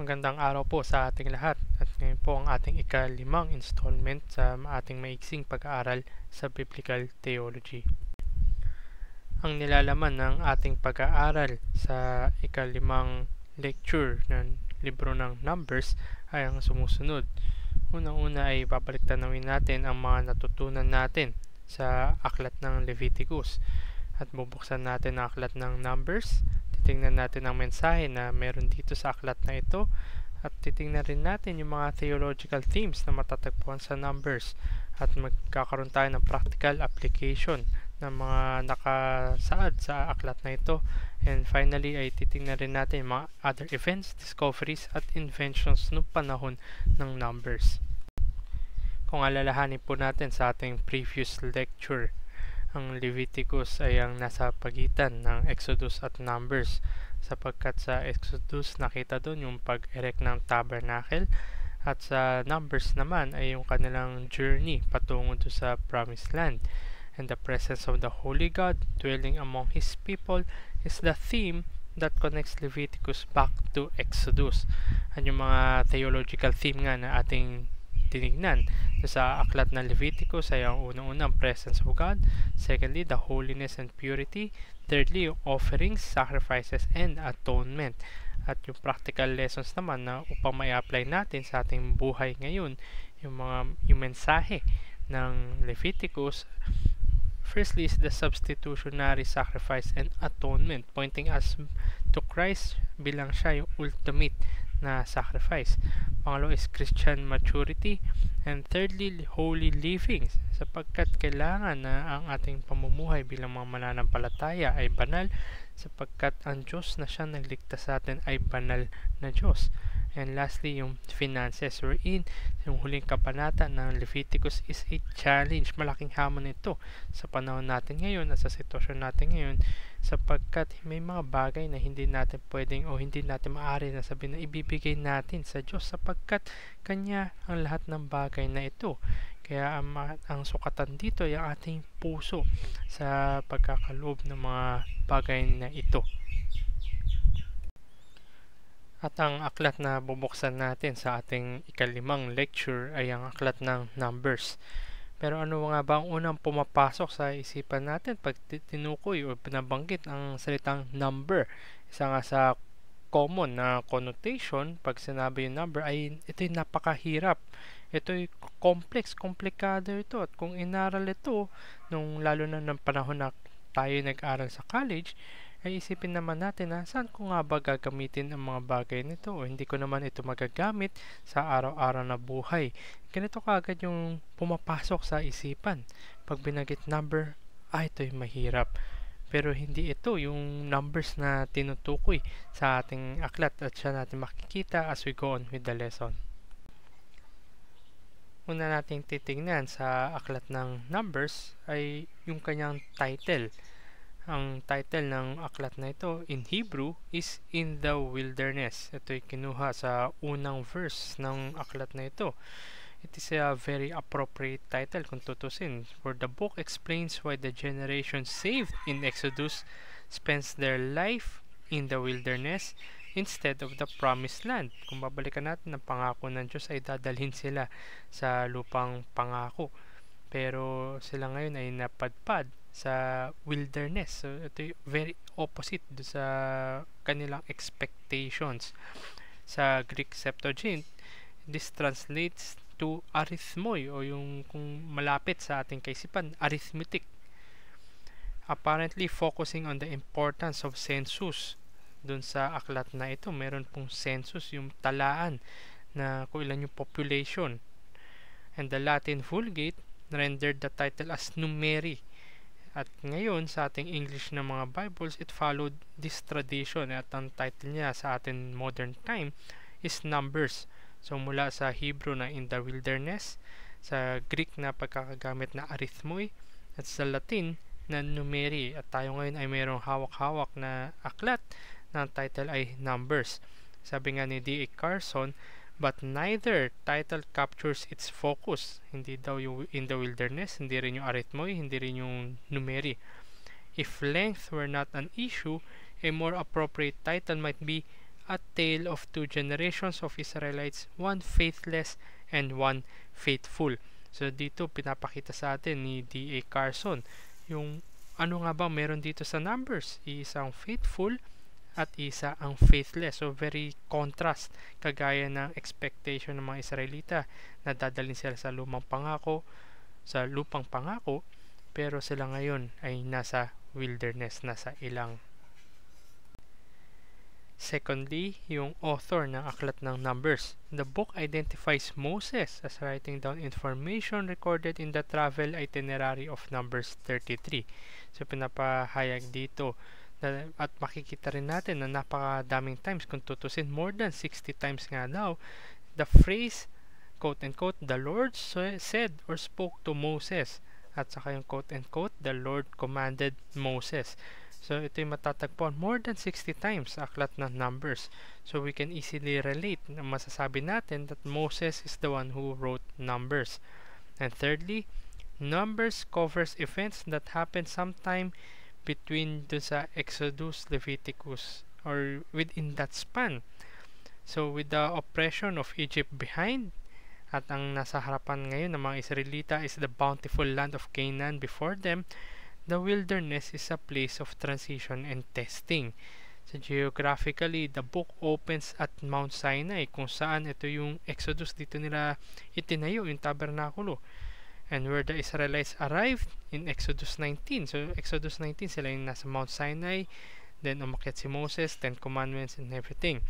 Magandang araw po sa ating lahat at ngayon po ang ating ika-5 installment sa ating maiksing pag-aaral sa Biblical Theology. Ang nilalaman ng ating pag-aaral sa ika-5 lecture ng libro ng Numbers ay ang sumusunod. Unang-una ay babalik-tanawin natin ang mga natutunan natin sa aklat ng Leviticus at bubuksan natin ang aklat ng Numbers. Titingnan natin ang mensahe na meron dito sa aklat na ito at titingnan rin natin yung mga theological themes na matatagpuan sa Numbers at magkakaroon tayo ng practical application ng mga nakasaad sa aklat na ito. And finally ay titingnan rin natin yung mga other events, discoveries at inventions noong panahon ng Numbers. Kung alalahanin po natin sa ating previous lecture, ang Leviticus ay ang nasa pagitan ng Exodus at Numbers sapagkat sa Exodus nakita doon yung pag-erect ng tabernacle at sa Numbers naman ay yung kanilang journey patungo doon sa Promised Land. And the presence of the Holy God dwelling among His people is the theme that connects Leviticus back to Exodus. At yung mga theological theme nga na ating tinignan sa aklat ng Leviticus ay ang unang-unang presence of God, secondly, the holiness and purity, thirdly, offerings, sacrifices, and atonement. At yung practical lessons naman na upang mai-apply natin sa ating buhay ngayon, yung mensahe ng Leviticus, firstly is the substitutionary sacrifice and atonement, pointing us to Christ bilang siya yung ultimate na sacrifice. Pangalawa is Christian maturity, and thirdly, holy living, sapagkat kailangan na ang ating pamumuhay bilang mga mananampalataya ay banal, sapagkat ang Diyos na siya nagligtas sa atin ay banal na Diyos. And lastly, yung finances, wherein yung huling kabanata ng Leviticus is a challenge. Malaking hamon ito sa panahon natin ngayon at sa sitwasyon natin ngayon, sapagkat may mga bagay na hindi natin pwedeng o hindi natin maaari na sabihin na ibibigay natin sa Diyos sapagkat Kanya ang lahat ng bagay na ito. Kaya ang sukatan dito ay ang ating puso sa pagkakaloob ng mga bagay na ito. At ang aklat na bubuksan natin sa ating ika-5 lecture ay ang aklat ng Numbers. Pero ano nga ba ang unang pumapasok sa isipan natin pag tinukoy o pinabanggit ang salitang number? Isa nga sa common na connotation pag sinabi yung number ay ito'y napakahirap. Ito'y complex, komplikado ito. At kung inaral ito, lalo na ng panahon na tayo nag-aral sa college, ay isipin naman natin na saan ko nga ba gagamitin ang mga bagay nito o hindi ko naman ito magagamit sa araw-araw na buhay. Ganito kaagad yung pumapasok sa isipan. Pag binanggit number, ito'y mahirap. Pero hindi ito yung numbers na tinutukoy sa ating aklat at siya natin makikita as we go on with the lesson. Una nating titingnan sa aklat ng Numbers ay yung kanyang title. Ang title ng aklat na ito in Hebrew is In the Wilderness. Ito'y kinuha sa unang verse ng aklat na ito. It is a very appropriate title kung tutusin, for the book explains why the generation saved in Exodus spends their life in the wilderness instead of the promised land. Kung babalikan natin, ang pangako ng Diyos ay dadalhin sila sa lupang pangako. Pero sila ngayon ay napadpad sa wilderness. So, ito yung very opposite do sa kanilang expectations. Sa Greek Septuagint, this translates to arithmoi o yung kung malapit sa ating kaisipan, arithmetic. Apparently focusing on the importance of census. Dun sa aklat na ito, meron pong census, yung talaan na kung ilan yung population. And the Latin Vulgate rendered the title as numeri. At ngayon, sa ating English na mga Bibles, it followed this tradition. At ang title niya sa ating modern time is Numbers. So, mula sa Hebrew na in the wilderness, sa Greek na pagkakagamit na arithmoi, at sa Latin na numeri. At tayo ngayon ay mayroong hawak-hawak na aklat na ang title ay Numbers. Sabi nga ni D.A. Carson, but neither title captures its focus. Hindi daw yung in the wilderness, hindi rin yung arithmoi, hindi rin yung numeri. If length were not an issue, a more appropriate title might be a tale of two generations of Israelites, one faithless and one faithful. So dito pinapakita sa atin ni D.A. Carson yung ano nga ba meron dito sa Numbers, isang faithful at isa ang faithless. So very contrast, kagaya ng expectation ng mga Israelita na dadalhin sila sa lupang pangako, pero sila ngayon ay nasa wilderness, nasa ilang. Secondly, yung author ng aklat ng Numbers. The book identifies Moses as writing down information recorded in the travel itinerary of Numbers 33. So pinapahayag dito at makikita rin natin na napakadaming times, kung tutusin more than 60 times nga daw, the phrase quote-unquote, the Lord said or spoke to Moses, at saka yung quote-unquote, the Lord commanded Moses. So ito yung matatagpuan more than 60 times sa aklat ng Numbers. So we can easily relate na masasabi natin that Moses is the one who wrote Numbers. And thirdly, Numbers covers events that happened sometime between dun sa Exodus, Leviticus, or within that span. So with the oppression of Egypt behind, at ang nasa harapan ngayon ng mga Israelita is the bountiful land of Canaan before them, the wilderness is a place of transition and testing. So geographically, the book opens at Mount Sinai, kung saan ito yung Exodus, dito nila itinayo yung tabernakulo. And where the Israelites arrived in Exodus 19. So Exodus 19, sila yung nasa Mount Sinai, then umakyat si Moses, 10 Commandments and everything.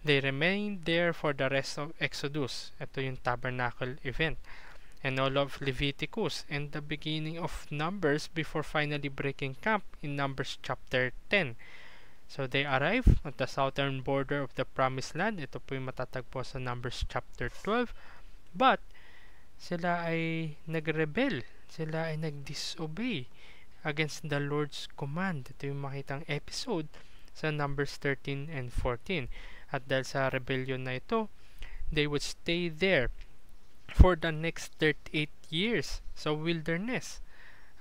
They remained there for the rest of Exodus. Ito yung tabernacle event. And all of Leviticus and the beginning of Numbers before finally breaking camp in Numbers chapter 10. So they arrive at the southern border of the Promised Land. Ito po yung matatagpo sa Numbers chapter 12. But sila ay nagrebel. Sila ay nagdisobey against the Lord's command. Ito yung makitang episode sa Numbers 13 and 14. At dahil sa rebellion na ito, they would stay there for the next 38 years sa wilderness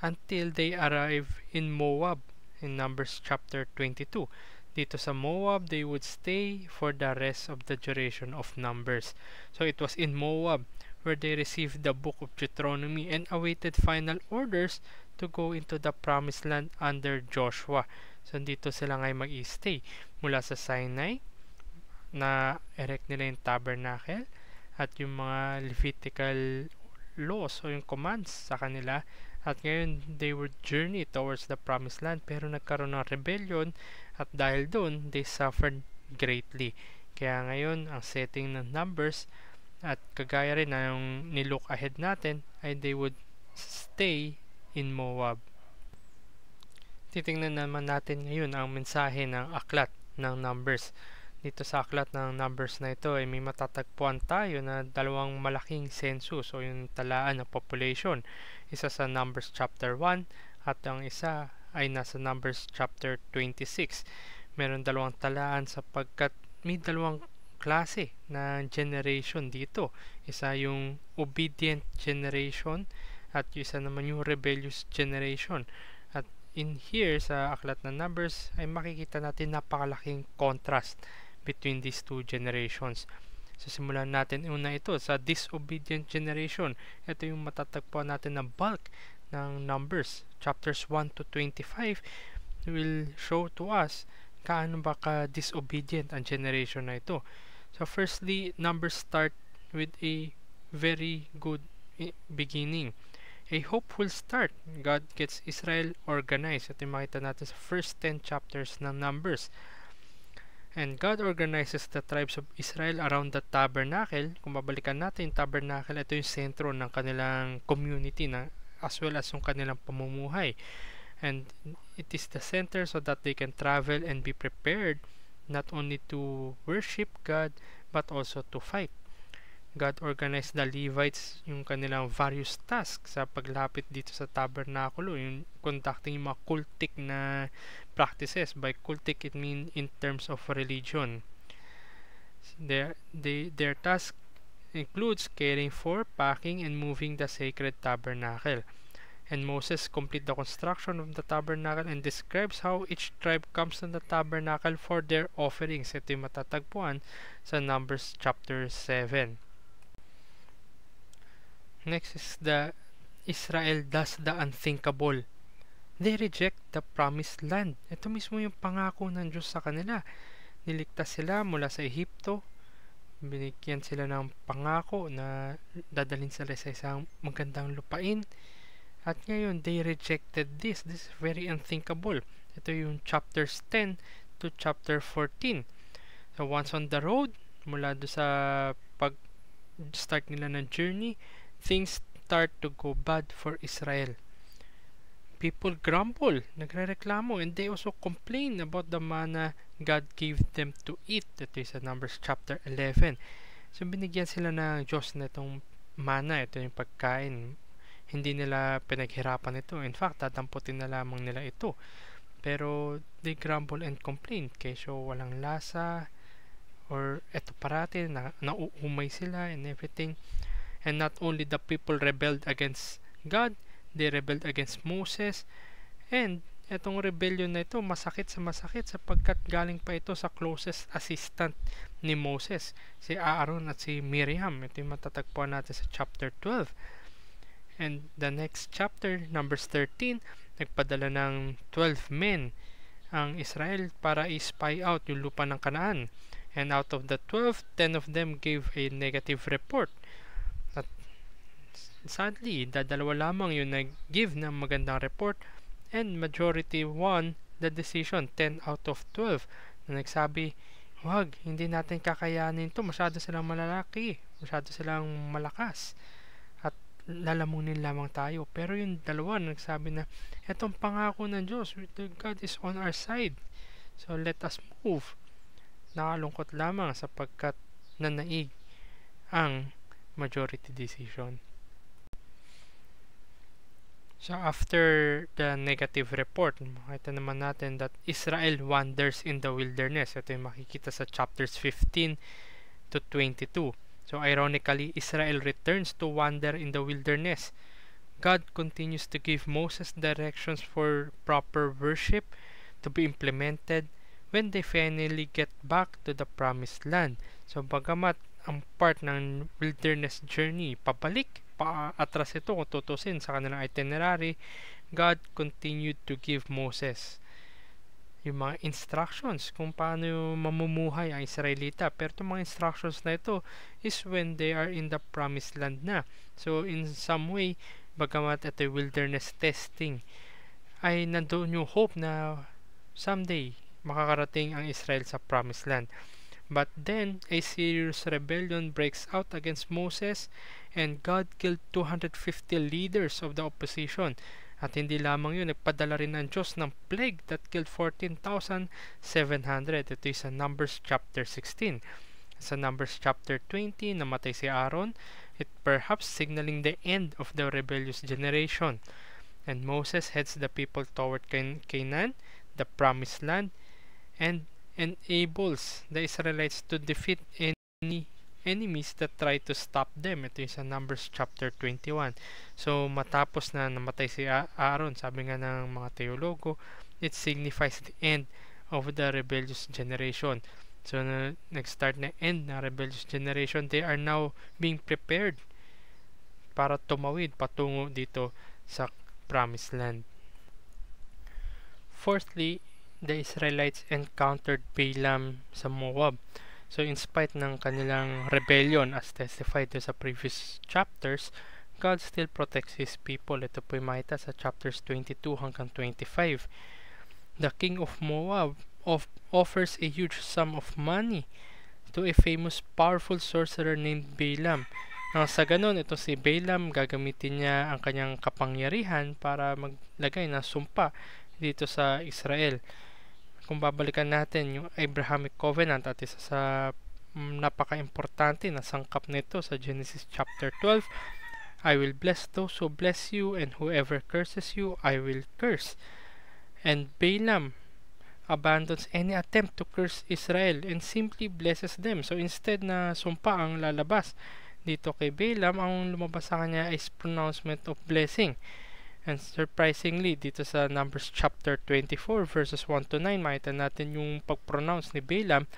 until they arrive in Moab in Numbers chapter 22. Dito sa Moab, they would stay for the rest of the duration of Numbers. So it was in Moab where they received the book of Deuteronomy and awaited final orders to go into the Promised Land under Joshua. So dito sila ngayon mag-i-stay mula sa Sinai na erect nila yung tabernacle at yung mga Levitical laws o yung commands sa kanila, at ngayon they would journey towards the Promised Land, pero nagkaroon ng rebellion at dahil doon they suffered greatly. Kaya ngayon ang setting ng Numbers, at kagaya rin na yung nilook ahead natin, ay they would stay in Moab. Titingnan naman natin ngayon ang mensahe ng aklat ng Numbers. Dito sa aklat ng Numbers na ito ay may matatagpuan tayo na dalawang malaking census o yung talaan ng population. Isa sa Numbers chapter 1 at ang isa ay nasa Numbers chapter 26. Meron dalawang talaan sapagkat may dalawang klase na generation dito. Isa yung obedient generation at isa naman yung rebellious generation. At in here sa aklat ng Numbers ay makikita natin napakalaking contrast between these two generations. So simulan natin una ito sa disobedient generation. Ito yung matatagpuan natin na bulk ng Numbers. Chapters 1 to 25 will show to us kaano ba ka disobedient ang generation na ito. So firstly, Numbers start with a very good beginning. A hopeful start. God gets Israel organized. Ito yung makita natin sa first 10 chapters ng Numbers. And God organizes the tribes of Israel around the tabernacle. Kung babalikan natin yung tabernacle, ito yung sentro ng kanilang community na, as well as yung kanilang pamumuhay. And it is the center so that they can travel and be prepared not only to worship God but also to fight. God organized the Levites yung kanilang various tasks sa paglapit dito sa tabernakulo, yung conducting yung mga cultic na practices. By cultic, it means in terms of religion. Their task includes caring for, packing, and moving the sacred tabernacle. And Moses complete the construction of the tabernacle and describes how each tribe comes to the tabernacle for their offerings. Ito yung matatagpuan sa Numbers chapter 7. Next is the Israel does the unthinkable. They reject the promised land. Ito mismo yung pangako ng Diyos sa kanila. Niligtas sila mula sa Ehipto. Binigyan sila ng pangako na dadalhin sila sa isang magandang lupain. At ngayon, they rejected this. This is very unthinkable. Ito yung chapters 10 to chapter 14. So, once on the road, mula do sa pag-start nila ng journey, things start to go bad for Israel. People grumble, nagrereklamo, and they also complain about the manna God gave them to eat. Ito is sa Numbers chapter 11. So, binigyan sila ng Diyos na itong manna. Ito yung pagkain. Hindi nila pinaghirapan ito. In fact, tatamputin na lamang nila ito. Pero they grumble and complain. Kesyo walang lasa, or eto parati, nauumay sila and everything. And not only the people rebelled against God, they rebelled against Moses. And etong rebellion na ito, masakit sapagkat galing pa ito sa closest assistant ni Moses, si Aaron at si Miriam. Ito yung matatagpuan natin sa chapter 12. And the next chapter, Numbers 13, nagpadala ng 12 men ang Israel para i-spy out yung lupa ng Kanaan. And out of the 12, 10 of them gave a negative report. At sadly, dalawa lamang yung nag-give ng magandang report, and majority won the decision, 10 out of 12, na nagsabi, wag, hindi natin kakayanin to, masyado silang malalaki, masyado silang malakas, at lalamunin lamang tayo. Pero yung dalawa nagsabi na, etong pangako ng Diyos, God is on our side, so let us move. Nakalungkot lamang sapagkat nanaig ang majority decision. So after the negative report, makita naman natin that Israel wanders in the wilderness. Ito yung makikita sa chapters 15 to 22. So ironically, Israel returns to wander in the wilderness. God continues to give Moses directions for proper worship to be implemented when they finally get back to the promised land. So bagamat ang part ng wilderness journey pabalik, paatras ito kung tutusin sa kanilang itinerary, God continued to give Moses yung mga instructions kung paano mamumuhay ang Israelita. Pero itong mga instructions na ito is when they are in the promised land na. So in some way, bagamat ito wilderness testing, ay nandoon yung hope na someday makakarating ang Israel sa promised land. But then, a serious rebellion breaks out against Moses, and God killed 250 leaders of the opposition. At hindi lamang yun, nagpadala rin ng Diyos ng plague that killed 14,700. Ito is sa Numbers chapter 16. Sa Numbers chapter 20, namatay si Aaron, it perhaps signaling the end of the rebellious generation. And Moses heads the people toward Canaan, the promised land, and enables the Israelites to defeat any enemies that try to stop them. Ito yung sa Numbers chapter 21. So matapos na namatay si Aaron, sabi nga ng mga teologo, it signifies the end of the rebellious generation. So nag-start na end na rebellious generation. They are now being prepared para tumawid patungo dito sa promised land. Fourthly, the Israelites encountered Balaam sa Moab. So in spite ng kanilang rebellion as testified sa previous chapters, God still protects His people. Ito po yung makita sa chapters 22 hanggang 25. The king of Moab offers a huge sum of money to a famous powerful sorcerer named Balaam. Nang sa ganon, ito si Balaam, gagamitin niya ang kanyang kapangyarihan para maglagay ng sumpa dito sa Israel. Kung babalikan natin yung Abrahamic Covenant at isa sa napaka-importante na sangkap nito sa Genesis chapter 12, I will bless those who bless you, and whoever curses you, I will curse. And Balaam abandons any attempt to curse Israel and simply blesses them. So instead na sumpa ang lalabas dito kay Balaam, ang lumabas sa kanya is pronouncement of blessing. And surprisingly, dito sa Numbers chapter 24 verses 1 to 9, makita natin yung pag-pronounce ni Balaam.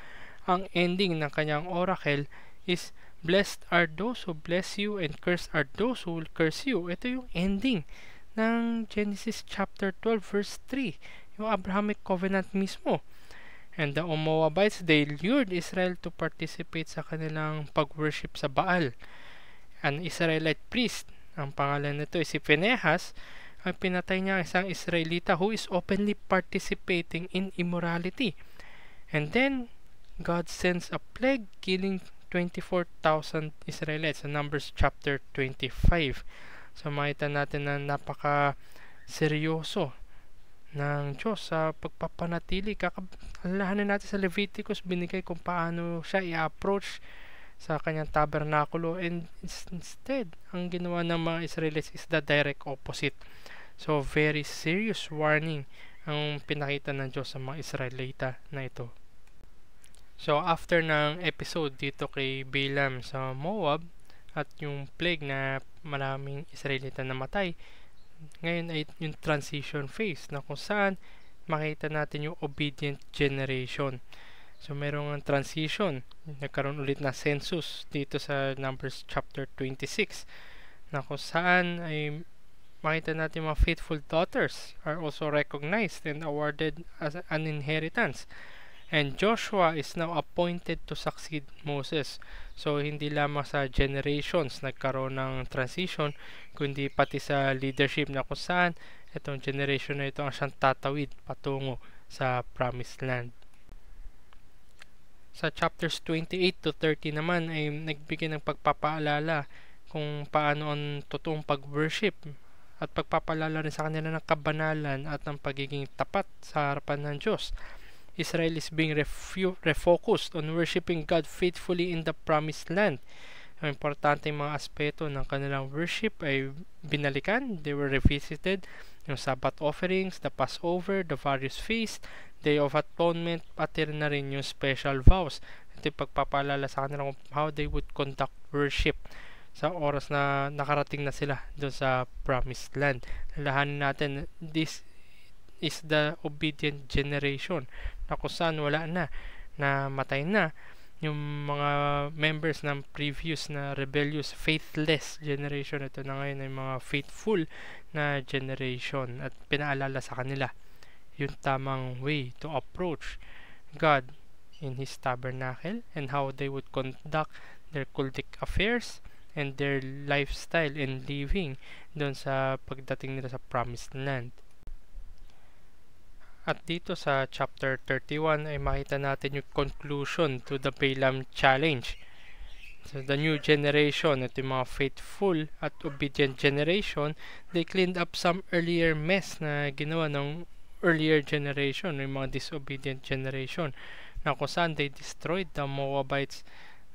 Ang ending ng kanyang oracle is, "Blessed are those who bless you and cursed are those who will curse you." Ito yung ending ng Genesis chapter 12 verse 3, yung Abrahamic covenant mismo. And the Moabites, they lured Israel to participate sa kanilang pag-worship sa Baal. An Israelite priest, ang pangalan nito ay si Phinehas, ay pinatay niya isang Israelita who is openly participating in immorality. And then, God sends a plague killing 24,000 Israelites sa Numbers chapter 25. So makita natin na napaka seryoso ng Diyos sa pagpapanatili. Alalahanin natin sa Leviticus, binigay kung paano siya i-approach sa kanyang tabernakulo, and instead, ang ginawa ng mga Israelites is the direct opposite. So, very serious warning ang pinakita ng Diyos sa mga Israelita na ito. So, after ng episode dito kay Balaam sa Moab at yung plague na maraming Israelita namatay, ngayon ay yung transition phase na kung saan makita natin yung obedient generation. So, mayroong transition. Nagkaroon ulit na census dito sa Numbers chapter 26 na kung saan ay makita natin mga faithful daughters are also recognized and awarded as an inheritance. And Joshua is now appointed to succeed Moses. So, hindi lamang sa generations nagkaroon ng transition, kundi pati sa leadership na kung saan itong generation na ito ang siyang tatawid patungo sa promised land. Sa chapters 28 to 30 naman ay nagbigay ng pagpapaalala kung paano ang totoong pag-worship at pagpapaalala rin sa kanila ng kabanalan at ng pagiging tapat sa harapan ng Diyos. Israel is being refocused on worshiping God faithfully in the promised land. Ang importante mga aspeto ng kanilang worship ay binalikan, they were revisited, yung Sabbath offerings, the Passover, the various feasts, Day of Atonement, pati na rin yung special vows. Ito yung pagpapaalala sa kanila kung how they would conduct worship sa oras na nakarating na sila doon sa promised land. Lalahanin natin, this is the obedient generation na kung saan wala na, na matay na yung mga members ng previous na rebellious, faithless generation. Ito na ngayon ay mga faithful na generation at pinaalala sa kanila yung tamang way to approach God in His tabernacle and how they would conduct their cultic affairs and their lifestyle and living doon sa pagdating nila sa promised land. At dito sa chapter 31 ay makita natin yung conclusion to the Balaam challenge. So the new generation, ito yung mga faithful at obedient generation, they cleaned up some earlier mess na ginawa ng earlier generation, yung mga disobedient generation, na kung saan they destroyed the Moabites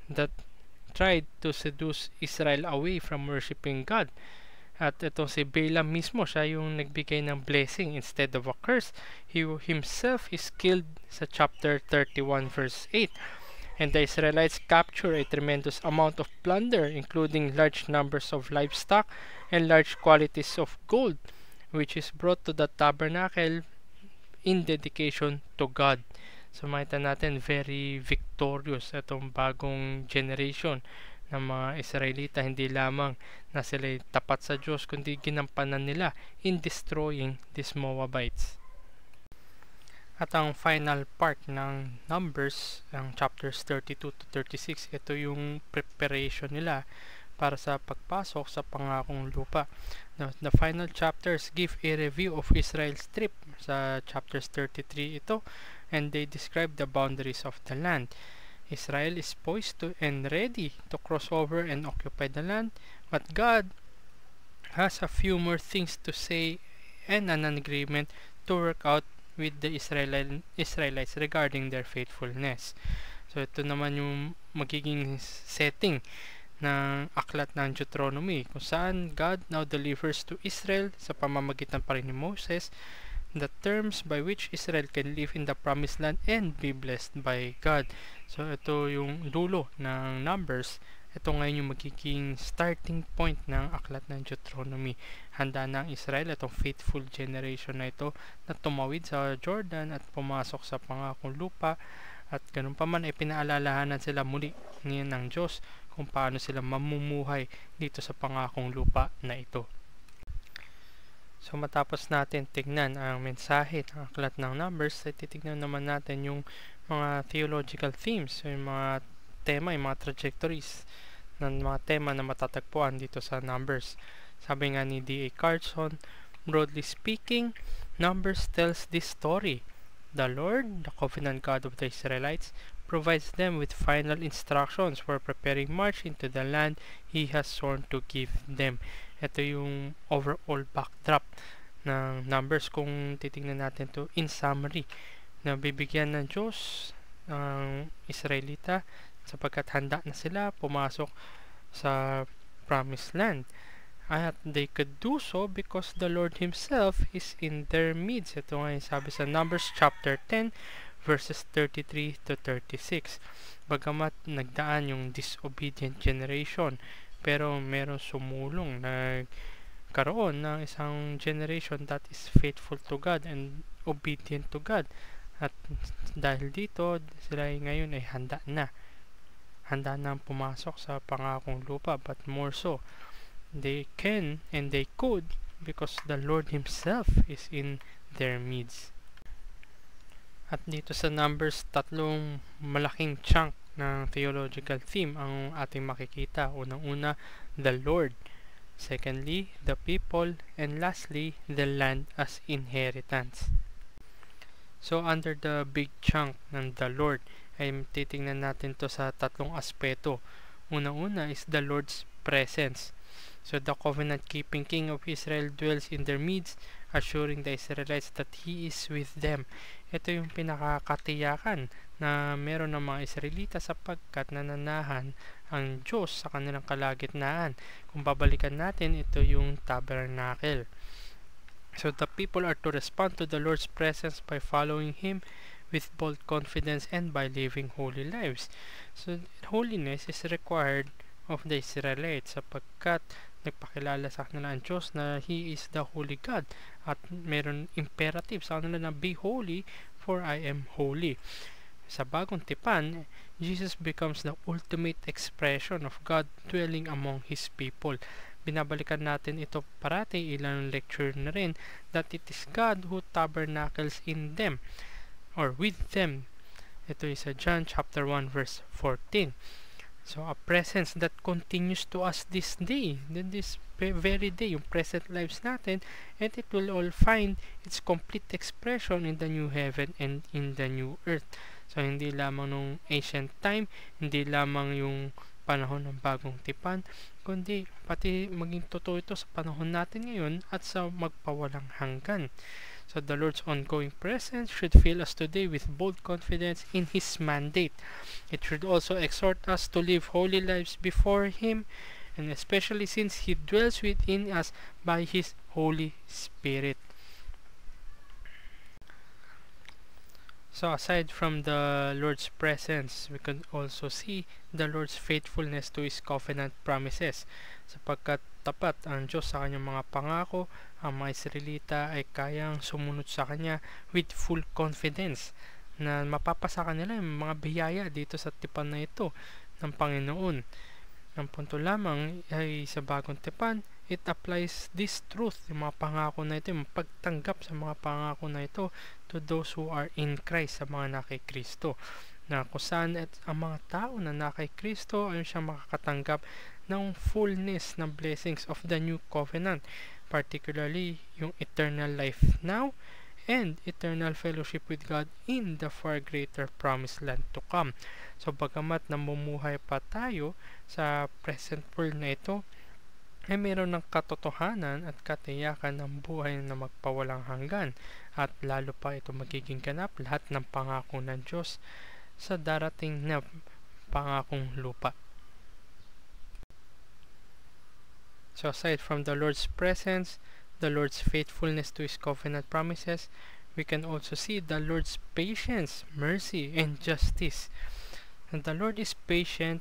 that tried to seduce Israel away from worshiping God. At ito si Balaam mismo, siya yung nagbigay ng blessing instead of a curse. He himself is killed sa chapter 31 verse 8. And the Israelites capture a tremendous amount of plunder, including large numbers of livestock and large quantities of gold, which is brought to the tabernacle in dedication to God. So makita natin, very victorious itong bagong generation ng mga Israelita. Hindi lamang na sila tapat sa Diyos, kundi ginampanan nila in destroying these Moabites. At ang final part ng Numbers, ang chapters 32 to 36, ito yung preparation nila para sa pagpasok sa pangakong lupa. The final chapters give a review of Israel's trip. Sa chapters 33 ito, and they describe the boundaries of the land. Israel is poised to and ready to cross over and occupy the land, but God has a few more things to say and an agreement to work out with the Israelites regarding their faithfulness. So ito naman yung magiging setting ng aklat ng Deuteronomy, kung saan God now delivers to Israel sa pamamagitan pa rin ni Moses the terms by which Israel can live in the promised land and be blessed by God. So ito yung dulo ng Numbers. Ito ngayon yung magiging starting point ng aklat ng Deuteronomy. Handa na ang Israel, itong faithful generation na ito, na tumawid sa Jordan at pumasok sa pangakong lupa. At ganun pa man ay pinaalalahanan sila muli ng Diyos kung paano sila mamumuhay dito sa pangakong lupa na ito. So matapos natin tignan ang mensahe ng aklat ng Numbers, ay titignan naman natin yung mga theological themes, yung mga tema, yung mga trajectories ng mga tema na matatagpuan dito sa Numbers. Sabi nga ni D.A. Carson, broadly speaking, Numbers tells this story. The Lord, the covenant God of the Israelites, provides them with final instructions for preparing march into the land He has sworn to give them. Ito yung overall backdrop ng Numbers kung titingnan natin to in summary, na bibigyan ng Diyos ang Israelita sapagkat handa na sila pumasok sa promised land. At they could do so because the Lord Himself is in their midst. Ito nga yung sabi sa Numbers chapter 10 verses 33 to 36. Bagamat nagdaan yung disobedient generation, pero meron sumulong na karoon ng isang generation that is faithful to God and obedient to God. At dahil dito, sila ngayon ay handa na pumasok sa pangakong lupa, but more so, they can and they could because the Lord Himself is in their midst. At dito sa Numbers, tatlong malaking chunk ng theological theme ang ating makikita. Unang-una, the Lord. Secondly, the people. And lastly, the land as inheritance. So, under the big chunk ng the Lord, ay titingnan natin to sa tatlong aspeto. Unang-una is the Lord's presence. So the covenant-keeping King of Israel dwells in their midst, assuring the Israelites that He is with them. Ito yung pinakakatiyakan na meron ng mga Israelita sapagkat nananahan ang Diyos sa kanilang kalagitnaan. Kung babalikan natin, ito yung tabernacle. So the people are to respond to the Lord's presence by following Him with bold confidence and by living holy lives. So holiness is required of the Israelites sapagkat nagpakilala sa kanila ang Diyos na He is the holy God at meron imperative sa kanila na be holy for I am holy. Sa bagong tipan, Jesus becomes the ultimate expression of God dwelling among His people. Binabalikan natin ito parati, ilang lecture na rin, that it is God who tabernacles in them or with them. Ito is sa John chapter 1 verse 14. So a presence that continues to us this day, this very day, yung present lives natin, and it will all find its complete expression in the new heaven and in the new earth. So hindi lamang nung ancient time, hindi lamang yung panahon ng bagong tipan, kundi pati maging totoo ito sa panahon natin ngayon at sa magpawalang hanggan. So the Lord's ongoing presence should fill us today with bold confidence in His mandate. It should also exhort us to live holy lives before Him, and especially since He dwells within us by His Holy Spirit. So aside from the Lord's presence, we can also see the Lord's faithfulness to His covenant promises. Sapagkat tapat ang Diyos sa kanyang mga pangako, ang mga Israelita ay kayang sumunod sa Kanya with full confidence na mapapasa kanila yung mga biyaya dito sa tipan na ito ng Panginoon. Ang punto lamang ay sa bagong tipan, it applies this truth, yung mga pangako na ito, yung pagtanggap sa mga pangako na ito to those who are in Christ, sa mga na kay Kristo. Na kung saan ang mga tao na na kay Kristo ay siyang makakatanggap ng fullness ng blessings of the new covenant, particularly yung eternal life now and eternal fellowship with God in the far greater promised land to come. So bagamat namumuhay pa tayo sa present world na ito, ay meron ng katotohanan at katiyakan ng buhay na magpawalang hanggan, at lalo pa ito magiging ganap lahat ng pangako ng Diyos sa darating na pangakong lupa. So aside from the Lord's presence, the Lord's faithfulness to His covenant promises, we can also see the Lord's patience, mercy, and justice. And the Lord is patient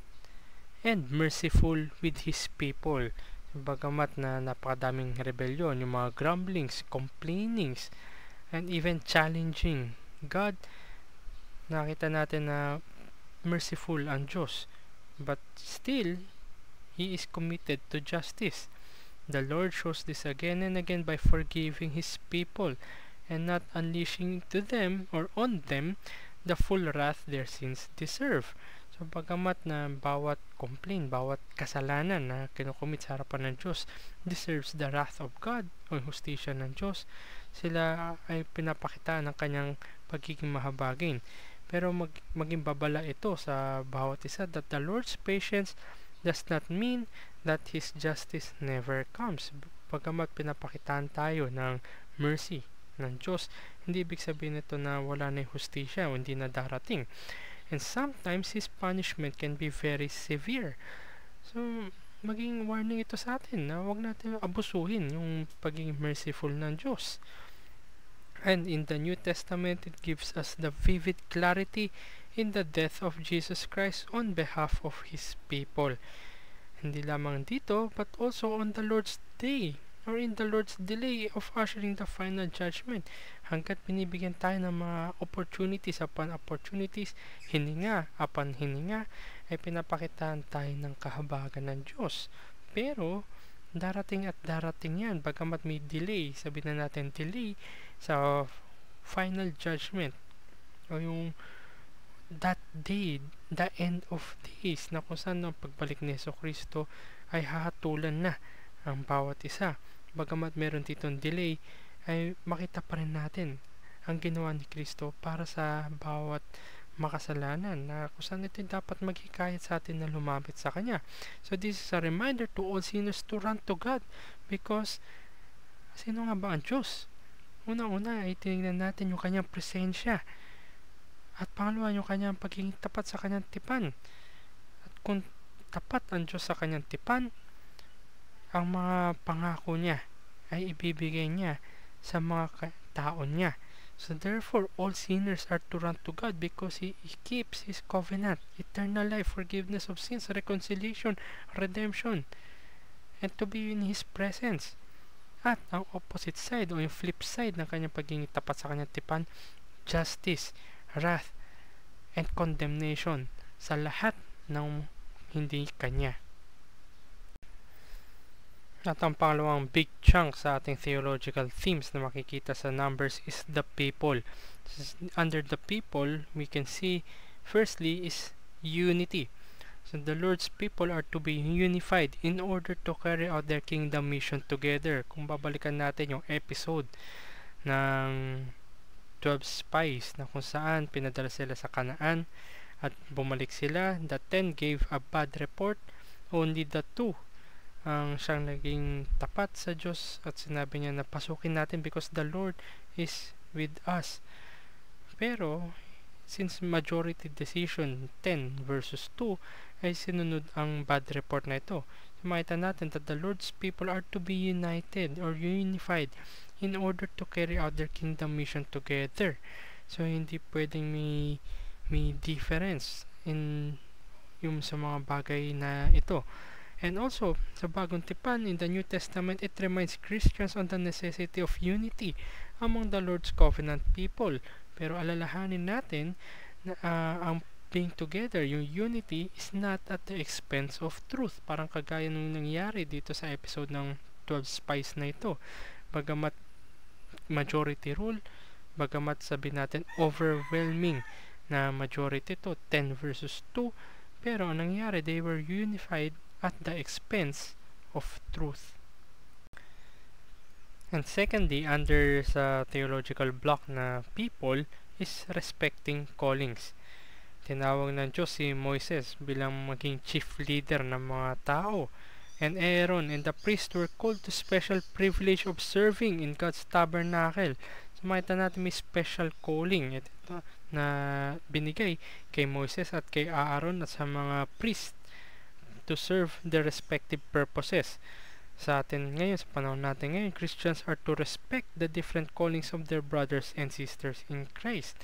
and merciful with His people. Bagamat na napakadaming rebellion, yung mga grumblings, complainings, and even challenging God, nakita natin na merciful ang Diyos. But still, He is committed to justice. The Lord shows this again and again by forgiving His people and not unleashing to them or on them the full wrath their sins deserve. So, bagamat na bawat complaint, bawat kasalanan na kinukumit sa harapan ng Diyos deserves the wrath of God o hustisya ng Diyos, sila ay pinapakitaan ng kanyang pagiging mahabagin. Pero maging babala ito sa bawat isa that the Lord's patience does not mean that His justice never comes. Bagamat pinapakitaan tayo ng mercy ng Diyos, hindi ibig sabihin nito na wala na yung hustisya o hindi na darating. And sometimes His punishment can be very severe. So, maging warning ito sa atin na huwag natin abusuhin yung pagiging merciful ng Diyos. And in the New Testament, it gives us the vivid clarity in the death of Jesus Christ on behalf of His people. Hindi lamang dito, but also on the Lord's Day or in the Lord's delay of ushering the final judgment. Hanggat binibigyan tayo ng mga opportunities upon opportunities, hininga upon hininga, ay pinapakitaan tayo ng kahabagan ng Diyos. Pero, darating at darating yan, bagamat may delay, sabihin na natin delay sa final judgment o yung that day, the end of days, na kung saan ang pagbalik ni Jesucristo ay hahatulan na ang bawat isa. Bagamat meron ditong delay, ay makita pa rin natin ang ginawa ni Kristo para sa bawat makasalanan, na kung saan ito dapat maghikayat sa atin na lumapit sa Kanya. So this is a reminder to all sinners to run to God, because sino nga ba ang Diyos? Una-una ay tinignan natin yung Kanyang presensya, at pangalawa yung Kanyang pagiging tapat sa Kanyang tipan. At kung tapat ang Diyos sa Kanyang tipan, ang mga pangako niya ay ibibigay niya sa mga tao niya. So therefore, all sinners are to run to God because He keeps His covenant, eternal life, forgiveness of sins, reconciliation, redemption, and to be in His presence. At ang opposite side o yung flip side ng kanyang pagiging tapat sa kanyang tipan, justice, wrath, and condemnation sa lahat ng hindi Kanya. At ang pangalawang big chunk sa ating theological themes na makikita sa Numbers is the people. Under the people, we can see firstly is unity. So the Lord's people are to be unified in order to carry out their kingdom mission together. Kung babalikan natin yung episode ng 12 spies na kung saan pinadala sila sa Canaan at bumalik sila, the 10 gave a bad report, only the 2 ang siyang naging tapat sa Diyos at sinabi niya na pasukin natin because the Lord is with us. Pero since majority decision 10 versus 2 ay sinunod ang bad report na ito, makita natin that the Lord's people are to be united or unified in order to carry out their kingdom mission together. So hindi pwedeng may difference in yung sa mga bagay na ito. And also, sa Bagong Tipan, in the New Testament, it reminds Christians on the necessity of unity among the Lord's covenant people. Pero alalahanin natin na ang being together, yung unity, is not at the expense of truth. Parang kagaya nung nangyari dito sa episode ng 12 spies na ito. Bagamat majority rule, bagamat sabihin natin overwhelming na majority to 10 versus 2, pero ang nangyari, they were unified at the expense of truth. And secondly, under sa theological block na people is respecting callings. Tinawag ng Diyos si Moises bilang maging chief leader ng mga tao. And Aaron and the priest were called to special privilege of serving in God's tabernacle. So makita natin may special calling ito na binigay kay Moises at kay Aaron at sa mga priest to serve their respective purposes. Sa atin ngayon, sa panahon natin ngayon, Christians are to respect the different callings of their brothers and sisters in Christ,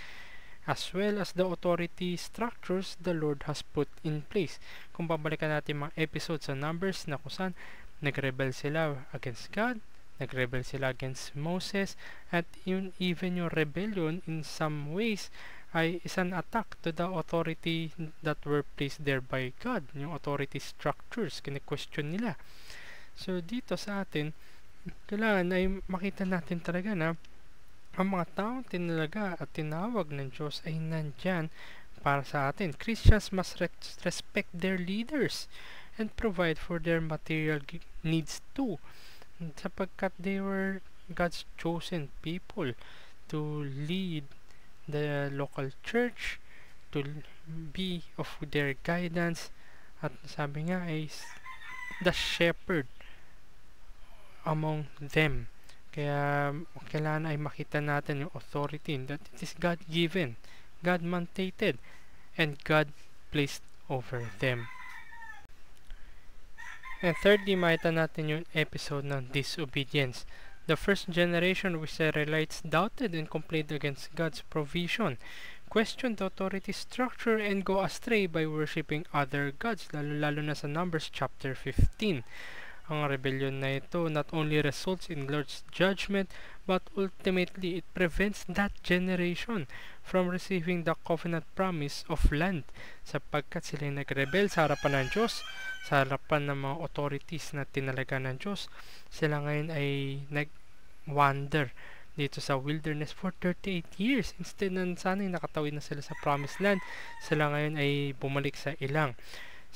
as well as the authority structures the Lord has put in place. Kung babalikan natin mga episodes sa Numbers na kung saan nagrebel sila against God, nagrebel sila against Moses, at even yung rebellion in some ways ay isang attack to the authority that were placed there by God. Yung authority structures, kine-question nila. So dito sa atin, kailangan ay makita natin talaga na ang mga taong tinalaga at tinawag ng Diyos ay nandyan para sa atin. Christians must respect their leaders and provide for their material needs too, sapagkat they were God's chosen people to lead the local church, to be of their guidance, at sabi nga ay the shepherd among them. Kaya kailangan ay makita natin yung authority that it is God-given, God-mandated, and God placed over them. And thirdly, makita natin yung episode ng disobedience. The first generation of Israelites doubted and complained against God's provision, questioned the authority structure, and go astray by worshipping other gods, lalo na sa Numbers chapter 15. Ang rebellion na ito not only results in Lord's judgment, but ultimately it prevents that generation from receiving the covenant promise of land, sapagkat sila nagrebel sa harapan ng Diyos, sa harapan ng mga authorities na tinalaga ng Diyos. Sila ngayon ay nag-wander dito sa wilderness for 38 years. Instead na sana'y nakatawid na sila sa promised land, sila ngayon ay bumalik sa ilang.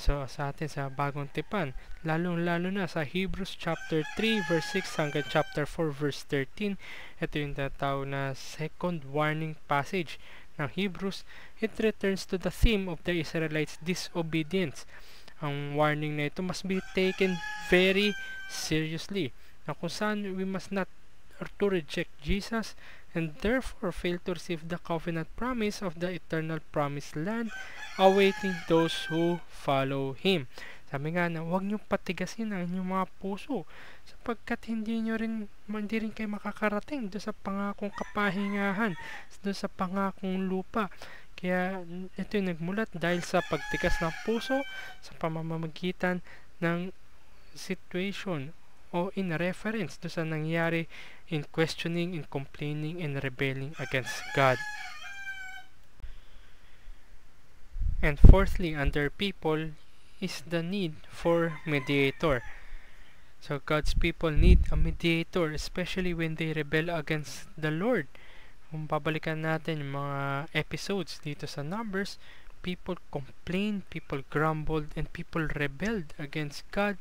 So sa atin sa bagong tipan, lalong-lalo na sa Hebrews chapter 3 verse 6 hanggang chapter 4 verse 13, ito yung tatawag na second warning passage ng Hebrews. It returns to the theme of the Israelites' disobedience. Ang warning na ito must be taken very seriously, na kung saan we must not to reject Jesus and therefore fail to receive the covenant promise of the eternal promised land awaiting those who follow Him. Sabi nga na huwag niyong patigasin ang inyong mga puso, sapagkat hindi rin kayo makakarating doon sa pangakong kapahingahan, doon sa pangakong lupa. Kaya ito yung nagmulat dahil sa pagtigas ng puso sa pamamagitan ng situation o in reference do sa nangyari in questioning, in complaining, and rebelling against God. And fourthly, under people is the need for mediator. So God's people need a mediator, especially when they rebel against the Lord. Kung babalikan natin yung mga episodes dito sa Numbers, people complained, people grumbled, and people rebelled against God.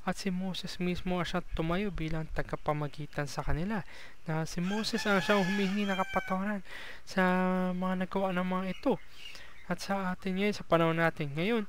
At si Moses mismo siya tumayo bilang tagapamagitan sa kanila. Na si Moses ang siyang humihingi ng kapatawaran sa mga nagawa ng mga ito. At sa atin ngayon, sa panahon natin ngayon,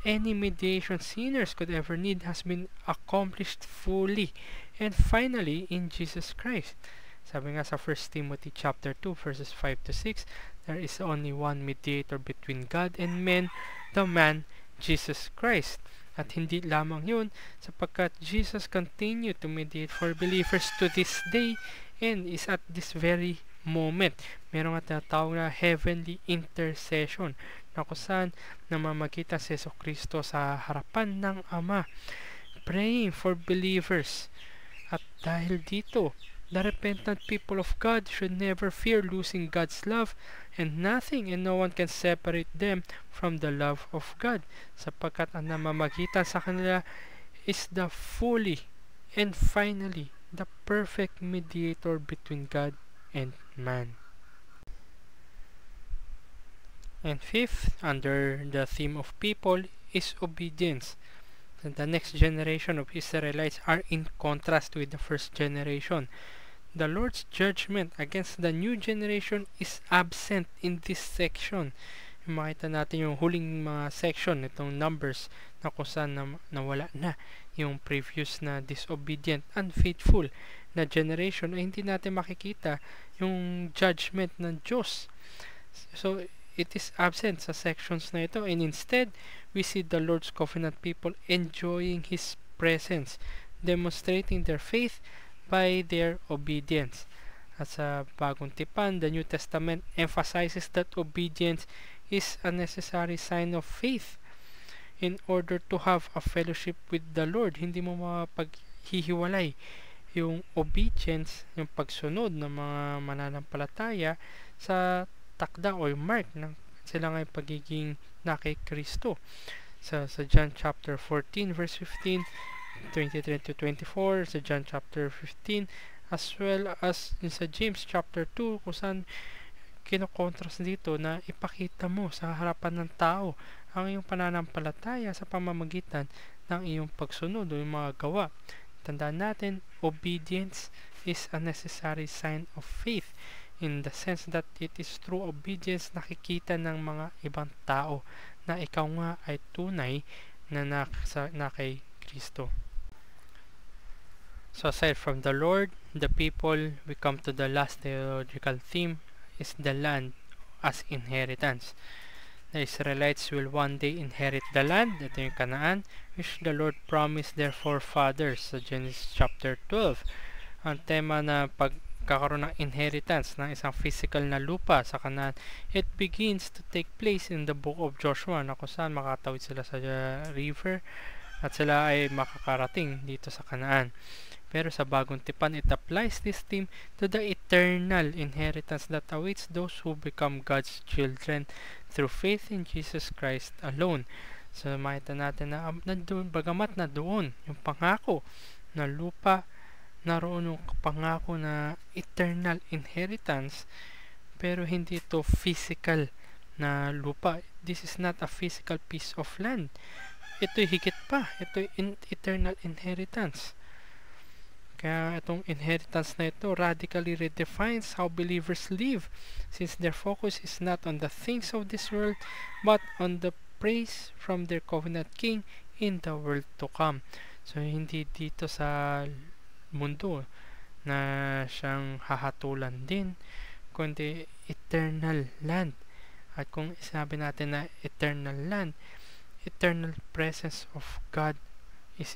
any mediation sinners could ever need has been accomplished fully and finally in Jesus Christ. Sabi nga sa 1 Timothy chapter 2 verses 5 to 6, there is only one mediator between God and men, the man Jesus Christ. At hindi lamang yun, sapagkat Jesus continued to mediate for believers to this day and is at this very moment. Merong tinatawag na heavenly intercession na kung saan namamagitan si Jesucristo sa harapan ng Ama, praying for believers. At dahil dito, the repentant people of God should never fear losing God's love, and nothing and no one can separate them from the love of God, sapagkat ang namamagitan sa kanila is the fully and finally the perfect mediator between God and man. And fifth, under the theme of people, is obedience. And the next generation of Israelites are in contrast with the first generation. The Lord's judgment against the new generation is absent in this section. Makita natin yung huling mga section nitong Numbers na kung saan nawala na yung previous na disobedient, unfaithful na generation, ay hindi natin makikita yung judgment ng Diyos. So it is absent sa sections na ito, and instead we see the Lord's covenant people enjoying His presence demonstrating their faith by their obedience. At sa Bagong Tipan, the New Testament emphasizes that obedience is a necessary sign of faith in order to have a fellowship with the Lord. Hindi mo mapaghihiwalay yung obedience, yung pagsunod ng mga mananampalataya sa takda o yung mark ng sila ngay pagiging na kay Kristo. Sa John chapter 14 verse 15, 23 to 24, sa John chapter 15, as well as sa James chapter 2, kung saan kinokontrast dito na ipakita mo sa harapan ng tao ang iyong pananampalataya sa pamamagitan ng iyong pagsunod o yung mga gawa. Tandaan natin, obedience is a necessary sign of faith in the sense that it is through obedience nakikita ng mga ibang tao na ikaw nga ay tunay na kay Kristo. So aside from the Lord, the people, we come to the last theological theme is the land as inheritance. The Israelites will one day inherit the land, ito yung Canaan, which the Lord promised their forefathers sa Genesis chapter 12. Ang tema na pagkakaroon ng inheritance ng isang physical na lupa sa Canaan, it begins to take place in the book of Joshua na kung saan makatawid sila sa river at sila ay makakarating dito sa Canaan. Pero sa Bagong Tipan, it applies this theme to the eternal inheritance that awaits those who become God's children through faith in Jesus Christ alone. So makita natin na bagamat na doon yung pangako na lupa, naroon yung pangako na eternal inheritance, pero hindi ito physical na lupa. This is not a physical piece of land. Ito'y higit pa. Ito'y eternal inheritance. Kaya itong inheritance na ito radically redefines how believers live, since their focus is not on the things of this world but on the praise from their covenant King in the world to come. So hindi dito sa mundo na siyang hahatulan din, kundi eternal land. At kung isabi natin na eternal land, eternal presence of God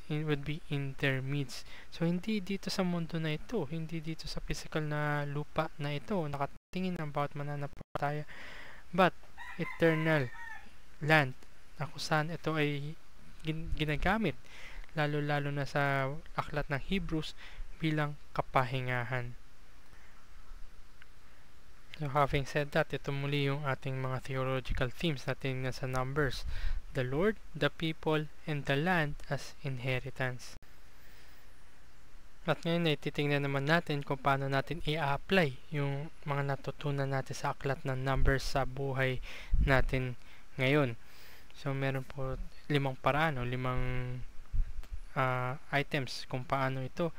would be in their midst. So hindi dito sa mundo na ito, hindi dito sa physical na lupa na ito nakatingin ang bawat mananampalataya, but eternal land na kung saan ito ay ginagamit lalo na sa aklat ng Hebrews bilang kapahingahan. So having said that, ito muli yung ating mga theological themes natin sa Numbers: the Lord, the people, and the land as inheritance. At ngayon ay titingnan naman natin kung paano natin i-apply yung mga natutunan natin sa aklat ng Numbers sa buhay natin ngayon. So meron po 5 paraan o 5 items kung paano ito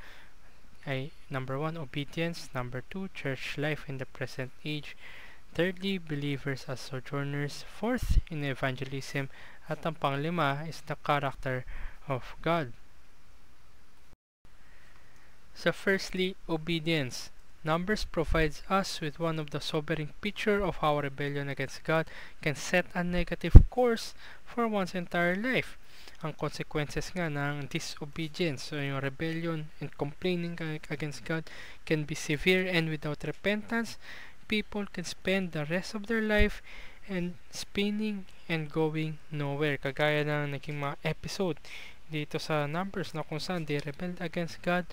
ay: number 1, obedience; number 2, church life in the present age; thirdly, believers as sojourners; fourth, in evangelism; at ang pang-5 is the character of God. So firstly, obedience. Numbers provides us with one of the sobering picture of how rebellion against God can set a negative course for one's entire life. Ang consequences nga ng disobedience, so yung rebellion and complaining against God, can be severe, and without repentance, people can spend the rest of their life and spinning and going nowhere. Kagaya ng naging mga episode dito sa Numbers na kung saan they rebelled against God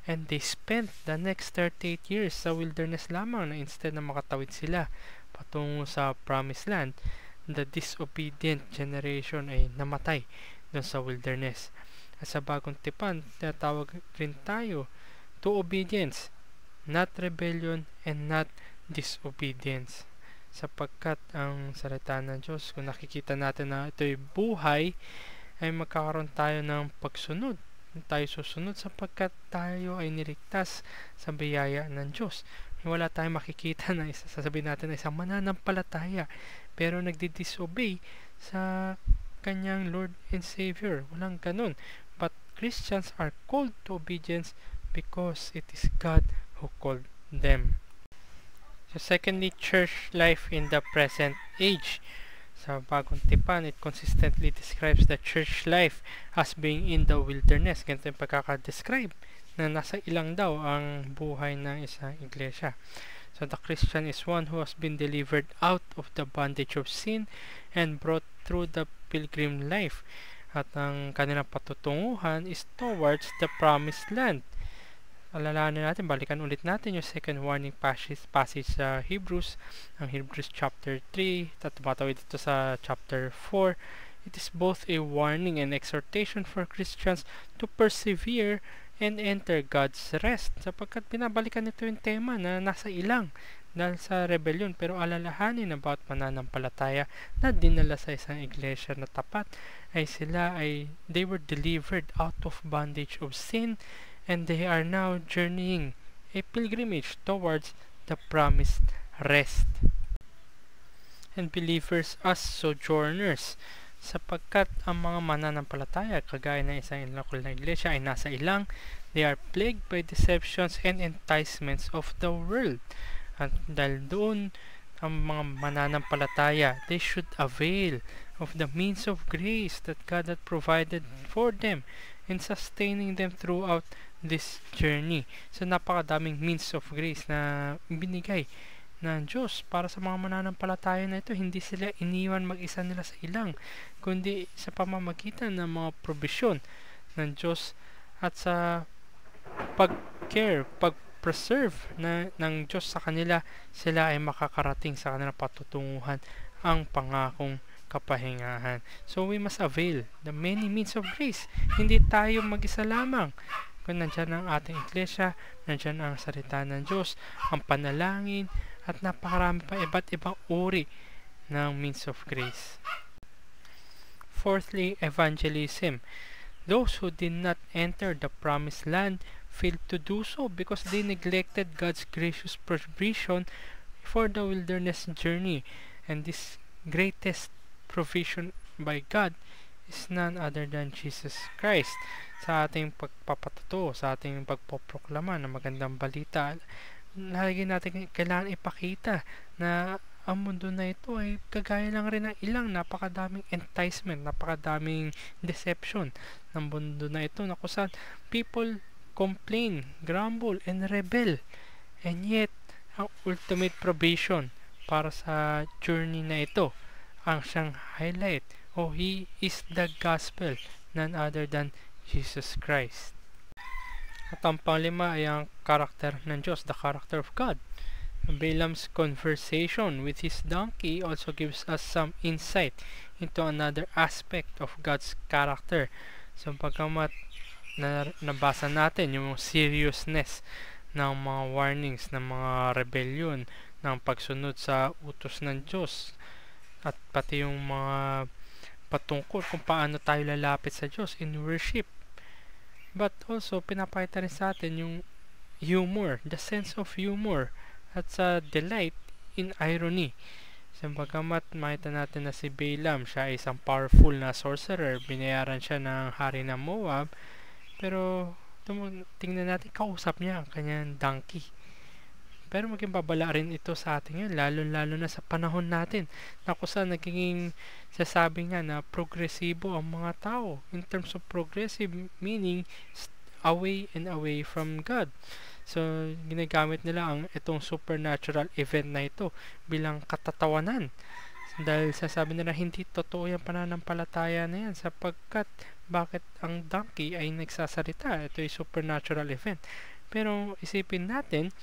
and they spent the next 38 years sa wilderness lamang, na instead na makatawid sila patungo sa promised land, the disobedient generation ay namatay doon sa wilderness. At sa Bagong Tipan, tinatawag rin tayo to obedience, not rebellion and not disobedience. Sapagkat ang salita ng Diyos, kung nakikita natin na ito'y buhay, ay magkakaroon tayo ng pagsunod. Tayo susunod sapagkat tayo ay niligtas sa biyaya ng Diyos. Wala tayong makikita na sasabihin natin na isang mananampalataya pero nagdi-disobey sa kanyang Lord and Savior. Walang ganun. But Christians are called to obedience because it is God who called them. So secondly, church life in the present age. Sa Bagong Tipan, it consistently describes the church life as being in the wilderness. Ganito yung pagkakadescribe na nasa ilang daw ang buhay ng isang iglesia. So the Christian is one who has been delivered out of the bondage of sin and brought through the pilgrim life. At ang kanilang patutunguhan is towards the promised land. Alalahanin natin, balikan ulit natin yung second warning passage sa Hebrews, ang Hebrews chapter 3, at tumatawid dito sa chapter 4. It is both a warning and exhortation for Christians to persevere and enter God's rest, sapagkat binabalikan nito yung tema na nasa ilang dahil sa rebellion, pero alalahanin about mananampalataya na dinala sa isang iglesia na tapat ay they were delivered out of bondage of sin, and they are now journeying a pilgrimage towards the promised rest. And believers as sojourners, sapagkat ang mga mananampalataya kagaya ng isang lokal na iglesia ay nasa ilang, they are plagued by deceptions and enticements of the world. At dahil doon, ang mga mananampalataya, they should avail of the means of grace that God had provided for them in sustaining them throughout this journey. So napakadaming means of grace na binigay ng Diyos para sa mga mananampalataya na ito. Hindi sila iniwan mag-isa nila sa ilang, kundi sa pamamagitan ng mga probisyon ng Diyos at sa pag-care, pag-preserve ng Diyos sa kanila, sila ay makakarating sa kanilang patutunguhan ang pangakong kapahingahan. So we must avail the many means of grace. Hindi tayo mag-isa lamang. Kung nandyan ang ating iglesia, nandyan ang salita ng Diyos, ang panalangin, at napakarami pa iba't ibang uri ng means of grace. Fourthly, evangelism. Those who did not enter the promised land failed to do so because they neglected God's gracious provision for the wilderness journey. And this greatest provision by God is none other than Jesus Christ. Sa ating pagpapatuto, sa ating pagpoproklama ng magandang balita, lagi natin kailangan ipakita na ang mundo na ito ay kagaya lang rin ng ilang napakadaming enticement, napakadaming deception ng mundo na ito, na kusan people complain, grumble, and rebel. And yet, ang ultimate provision para sa journey na ito, ang siyang highlight, He is the gospel, none other than Jesus Christ. At ang panglima ay ang karakter ng Diyos, the character of God. Balaam's conversation with his donkey also gives us some insight into another aspect of God's character. So pagkamat nabasa natin yung seriousness ng mga warnings, ng mga rebellion, ng pagsunod sa utos ng Diyos, at pati yung mga patungkol kung paano tayo lalapit sa Diyos in worship. But also, pinapakita rin sa atin yung humor, the sense of humor, at sa delight in irony. So, bagamat makita natin na si Balaam, siya ay isang powerful na sorcerer, binayaran siya ng hari ng Moab, pero tingnan natin, kausap niya ang kanyang donkey. Pero maging babala rin ito sa atin yun, lalo na sa panahon natin, na kung saan naging sasabi nga na progresibo ang mga tao. In terms of progressive, meaning away and away from God. So, ginagamit nila ang itong supernatural event na ito bilang katatawanan. Dahil sasabi nila hindi totoo yung pananampalataya na yan, sapagkat bakit ang donkey ay nagsasalita? Ito ay supernatural event. Pero isipin natin,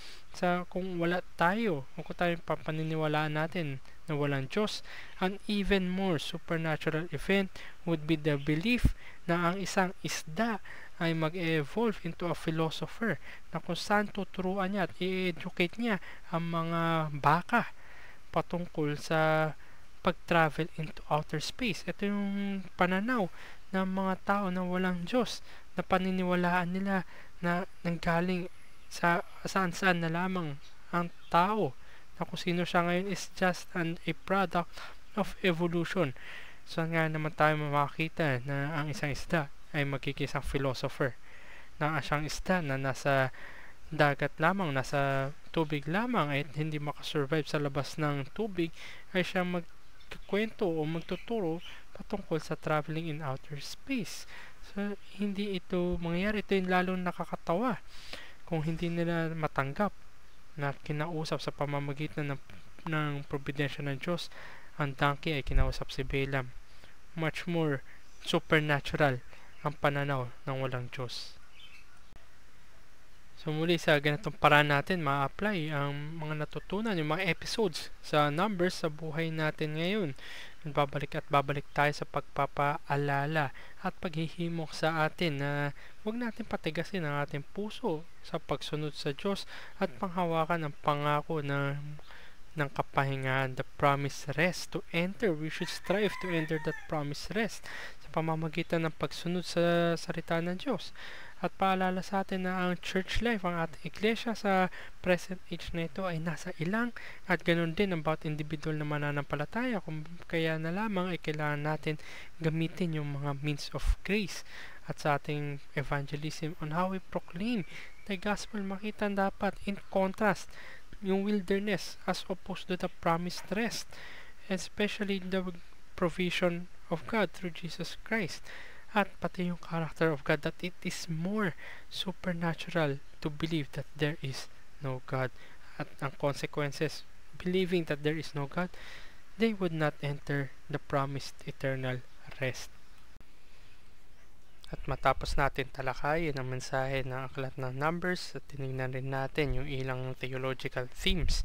kung wala tayo, kung tayo papaniniwalaan natin na walang Diyos, an even more supernatural event would be the belief na ang isang isda ay mag-evolve into a philosopher, na kung saan tuturuan niya at i-educate niya ang mga baka patungkol sa pag-travel into outer space. Ito yung pananaw ng mga tao na walang Diyos, na paniniwalaan nila na nanggaling sa saan-saan na lamang ang tao, na kung sino siya ngayon is just a product of evolution. So nga naman tayo makakita na ang isang isda ay magiging isang philosopher, na ang isda na nasa dagat lamang, nasa tubig lamang, ay hindi makasurvive sa labas ng tubig, ay siya magkukwento o magtuturo patungkol sa traveling in outer space. So, hindi ito mangyayari. Ito yung lalong nakakatawa kung hindi nila matanggap na kinausap sa pamamagitan ng probidensya ng Diyos. Ang donkey ay kinausap si Balaam. Much more supernatural ang pananaw ng walang Diyos. So muli sa ganitong paraan natin ma-apply ang mga natutunan, yung mga episodes sa Numbers sa buhay natin ngayon. Babalik at babalik tayo sa pagpapaalala at paghihimok sa atin na huwag natin patigasin ang ating puso sa pagsunod sa Diyos at panghawakan ang pangako ng kapahingahan, the promised rest to enter. We should strive to enter that promised rest sa pamamagitan ng pagsunod sa salita ng Diyos. At paalala sa atin na ang church life, ang ating iglesia sa present age na ito ay nasa ilang at ganoon din about individual na mananampalataya. Kung kaya na lamang ay kailangan natin gamitin yung mga means of grace at sa ating evangelism on how we proclaim the gospel. Makita dapat in contrast yung wilderness as opposed to the promised rest, especially the provision of God through Jesus Christ. At pati yung character of God, that it is more supernatural to believe that there is no God. At ang consequences, believing that there is no God, they would not enter the promised eternal rest. At matapos natin talakayin ang mensahe ng aklat ng Numbers, at tinignan rin natin yung ilang theological themes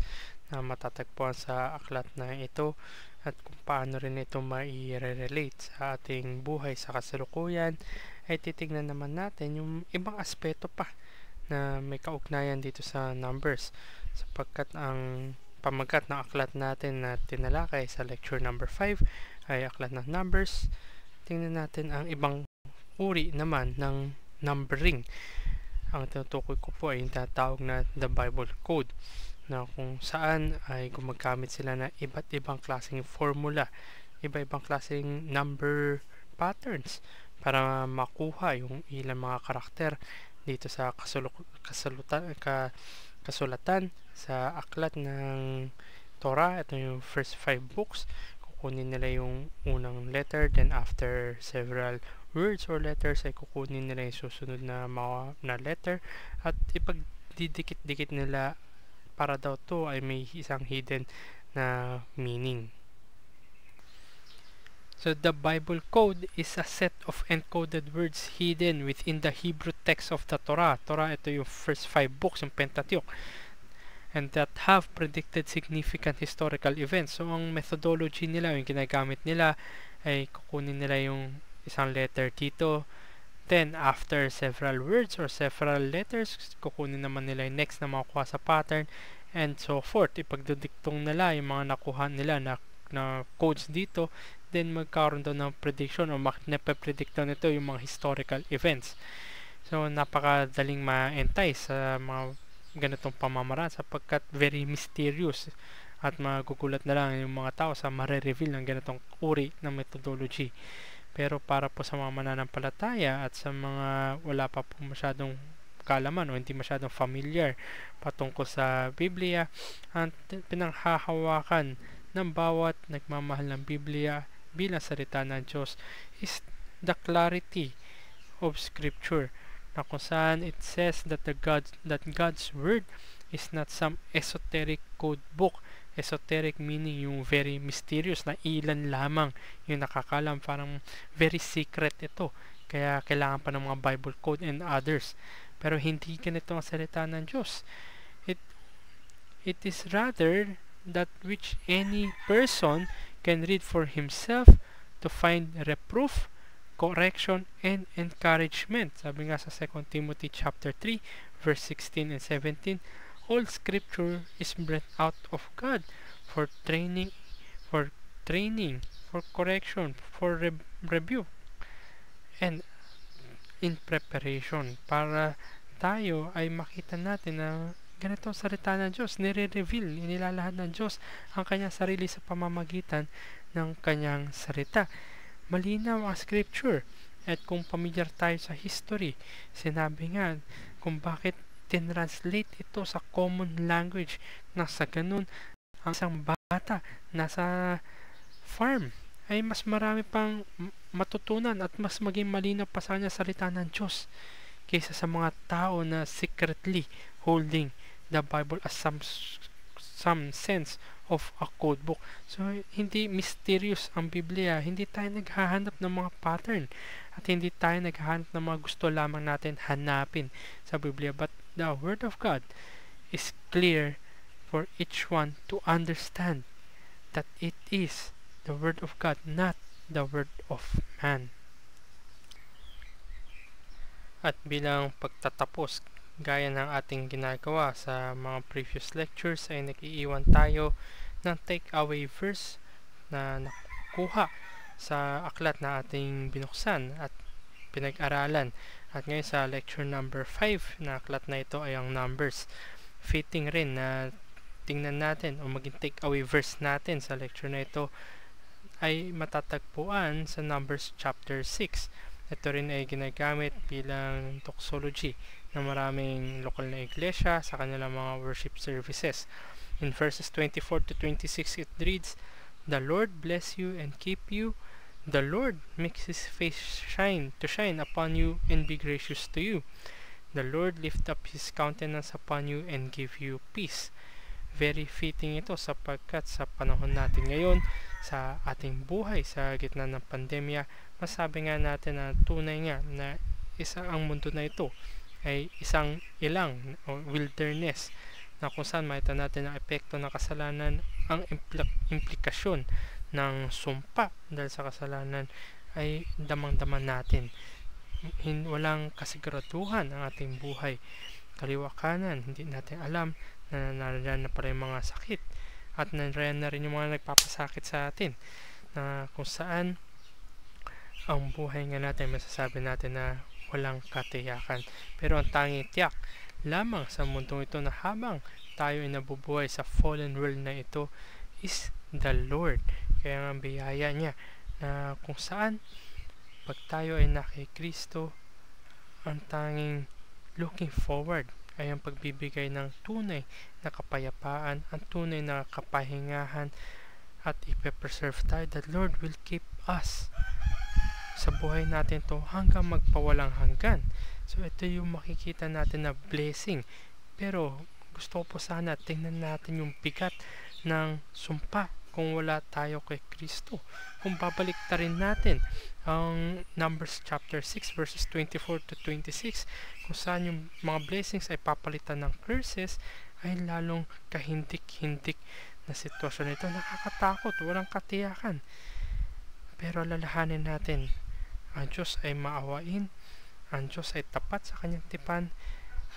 na matatagpuan sa aklat na ito at kung paano rin ito mai-relate sa ating buhay sa kasalukuyan, ay titignan naman natin yung ibang aspeto pa na may kaugnayan dito sa Numbers, sapagkat ang pamagat ng aklat natin na tinalakay sa lecture number 5 ay aklat ng Numbers. Tingnan natin ang ibang uri naman ng numbering. Ang tinutukoy ko po ay yung tatawag na the Bible Code, na kung saan ay gumagamit sila na iba't ibang klaseng formula, iba-ibang klaseng number patterns para makuha yung ilang mga karakter dito sa kasulatan sa aklat ng Torah. Ito yung first 5 books. Kukunin nila yung unang letter, then after several words or letters ay kukunin nila yung susunod na letter at ipagdidikit-dikit nila para daw to ay may isang hidden na meaning. So the Bible Code is a set of encoded words hidden within the Hebrew text of the Torah. Torah, ito yung first 5 books, yung Pentateuch, and that have predicted significant historical events. So ang methodology nila, yung ginagamit nila, ay kukunin nila yung isang letter dito, then after several words or several letters, kukunin naman nila yung next na makuha sa pattern, and so forth. Ipagdidiktong nila yung mga nakuha nila na codes dito, then magkaroon daw ng prediction o napapredict daw nito yung mga historical events. So napakadaling ma-entice sa mga ganitong pamamaraan sapagkat very mysterious at magugulat na lang yung mga tao sa mare-reveal ng ganitong uri ng methodology. Pero para po sa mga mananampalataya at sa mga wala pa po masyadong kaalaman o hindi masyadong familiar patungkol sa Biblia, ang pinanghahawakan ng bawat nagmamahal ng Biblia bilang salita ng Diyos is the clarity of Scripture, na kung saan it says that God's Word is not some esoteric code book. Esoteric meaning yung very mysterious na ilan lamang yung nakakalam, parang very secret ito, kaya kailangan pa ng mga Bible Code and others. Pero hindi ganito ang salita ng Diyos. It is rather that which any person can read for himself to find reproof, correction, and encouragement. Sabi nga sa 2 Timothy chapter 3 verse 16 and 17, all scripture is breathed out of God for training, for correction, for rebuke, and in preparation, para tayo ay makita natin na ganito ang salita ng Diyos, nire-reveal, inilalahad ng Diyos ang kanyang sarili sa pamamagitan ng kanyang salita. Malinaw ang scripture, at kung pamilyar tayo sa history, sinabi nga kung bakit tinranslate ito sa common language, na sa ganun ang isang bata nasa farm ay mas marami pang matutunan at mas maging malinaw pa sa kanya salita ng Diyos kaysa sa mga tao na secretly holding the Bible as some sense of a code book. So, hindi mysterious ang Biblia. Hindi tayo naghahanap ng mga pattern at hindi tayo naghahanap ng mga gusto lamang natin hanapin sa Biblia. But the Word of God is clear for each one to understand that it is the Word of God, not the Word of man. At bilang pagtatapos, gaya ng ating ginagawa sa mga previous lectures, ay nag-iiwan tayo ng take-away verse na nakuha sa aklat na ating binuksan at pinag-aralan. At ngayon sa lecture number 5 na aklat na ito ay ang Numbers. Fitting rin na tingnan natin o maging take-away verse natin sa lecture na ito ay matatagpuan sa Numbers chapter 6. Ito rin ay ginagamit bilang doxology ng maraming lokal na iglesia sa kanilang mga worship services. In verses 24 to 26 it reads, "The Lord bless you and keep you. The Lord makes His face shine upon you and be gracious to you. The Lord lift up His countenance upon you and give you peace." Very fitting ito sapagkat sa panahon natin ngayon, sa ating buhay sa gitna ng pandemya, masabi nga natin na tunay nga na isa ang mundo na ito ay isang ilang o wilderness na kung saan makita natin ang epekto ng kasalanan, ang implikasyon ng sumpa dahil sa kasalanan ay damang-daman natin. Walang kasiguraduhan ang ating buhay. Kaliwa kanan, hindi natin alam na nariyan na pala yung mga sakit at nariyan na rin yung mga nagpapasakit sa atin na kung saan ang buhay nga natin masasabi natin na walang katiyakan. Pero ang tanging tiyak lamang sa mundong ito na habang tayo ay nabubuhay sa fallen world na ito is the Lord. Kaya ang biyaya niya na kung saan pag tayo ay na kay Kristo, ang tanging looking forward ay ang pagbibigay ng tunay na kapayapaan, ang tunay na kapahingahan at ipe-preserve tayo. The Lord will keep us sa buhay natin to hanggang magpawalang hanggan. So ito yung makikita natin na blessing. Pero gusto ko po sana tingnan natin yung bigat ng sumpa kung wala tayo kay Kristo. Kung babalik ta rin natin ang Numbers chapter 6 verses 24 to 26 kung saan yung mga blessings ay papalitan ng curses, ay lalong kahindik-hindik na sitwasyon ito. Nakakatakot, walang katiyakan. Pero lalahanin natin, ang Diyos ay maawain, ang Diyos ay tapat sa kanyang tipan,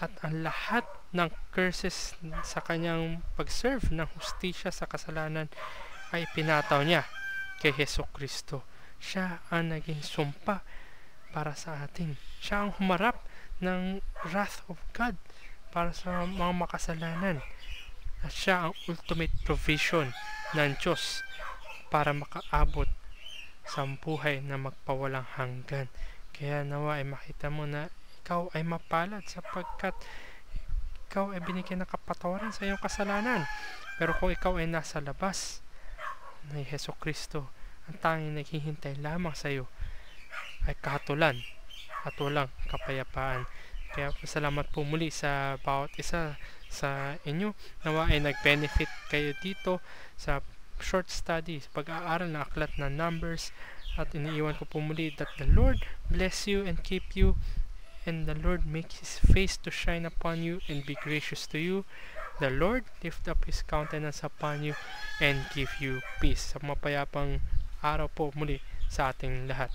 at ang lahat ng curses sa kanyang pag-serve ng hustisya sa kasalanan ay pinataw niya kay Hesus Kristo. Siya ang naging sumpa para sa atin. Siya ang humarap ng wrath of God para sa mga makasalanan. At siya ang ultimate provision ng Diyos para makaabot sa buhay na magpawalang hanggan. Kaya nawa ay makita mo na ikaw ay mapalad sapagkat ikaw ay binigyan ng kapatawaran sa iyong kasalanan. Pero kung ikaw ay nasa labas ni Hesus Kristo, ang tanging naghihintay lamang sa iyo ay kahatulan at walang kapayapaan. Kaya salamat po muli sa bawat isa sa inyo. Nawa ay nag-benefit kayo dito sa short study, pag-aaral ng aklat ng Numbers. At iniiwan ko po muli that the Lord bless you and keep you, and the Lord make His face to shine upon you and be gracious to you. The Lord lift up His countenance upon you and give you peace. Sa mapayapang araw po muli sa ating lahat.